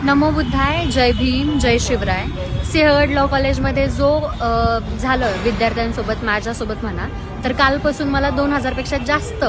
नमो बुद्धाय, जय भीम, जय Shivray. Sinhagad law कॉलेजमध्ये जो झालं विद्यार्थ्यांसोबत, माझ्यासोबत म्हणा, तर कालपासून मला 2000 पेक्षा जास्त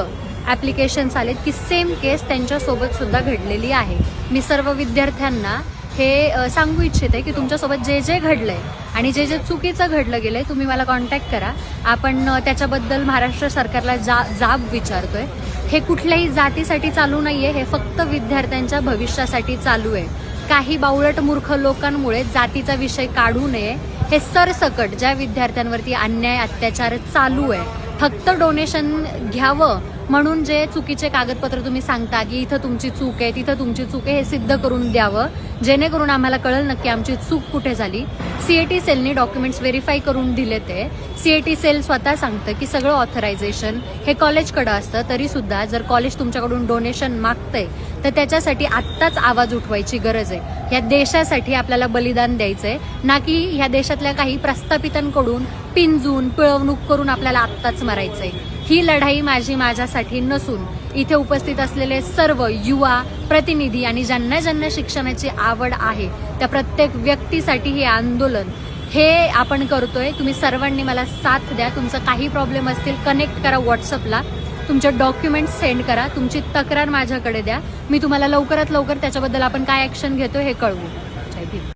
ॲप्लिकेशन्स आलेत की सेम केस त्यांच्यासोबत सुद्धा घडलेली आहे. मी सर्व विद्यार्थ्यांना हे सांगू इच्छिते की तुमच्यासोबत जे जे घडलंय आणि जे जे चुकीचं घडलं गेलंय, तुम्ही मला कॉन्टॅक्ट करा. आपण त्याच्याबद्दल महाराष्ट्र सरकारला जाब विचारतोय. हे कुठल्याही जातीसाठी चालू नाहीये, हे फक्त विद्यार्थ्यांच्या भविष्यासाठी चालू आहे. काही बावळट मूर्ख लोकांमुळे जातीचा विषय काढू नये. हे सरसकट ज्या विद्यार्थ्यांवरती अन्याय अत्याचार चालू आहे, फक्त डोनेशन घ्यावं म्हणून जे चुकीचे कागदपत्र तुम्ही सांगता की इथं तुमची चूक आहे, तिथं तुमची चूक आहे, हे सिद्ध करून द्यावं, जेणेकरून आम्हाला कळलं नक्की आमची चूक कुठे झाली. सीएटी सेलनी डॉक्युमेंट्स व्हेरीफाय करून दिले. ते सीएटी सेल स्वतः सांगतं की सगळं ऑथरायझेशन हे कॉलेजकडं असतं. तरी सुद्धा जर कॉलेज तुमच्याकडून डोनेशन मागतंय तर त्याच्यासाठी आत्ताच आवाज उठवायची गरज आहे. या देशासाठी आपल्याला बलिदान द्यायचंय, ना की ह्या देशातल्या काही प्रस्थापितांकडून पिंजून पिळवणूक करून आपल्याला आत्ताच मरायचंय. ही लढाई माझ्यासाठी नसून इथे उपस्थित असलेले सर्व युवा प्रतिनिधी आणि ज्यांना ज्यांना शिक्षणाची आवड आहे त्या प्रत्येक व्यक्तीसाठी हे आंदोलन हे आपण करतोय. तुम्ही सर्वांनी मला साथ द्या. तुमचं काही प्रॉब्लेम असतील कनेक्ट करा व्हॉट्सअपला, तुमचे डॉक्युमेंट्स सेंड करा, तुमची तक्रार माझ्याकडे द्या. मी तुम्हाला लवकरात लवकर त्याच्याबद्दल आपण काय ॲक्शन घेतो हे कळवू.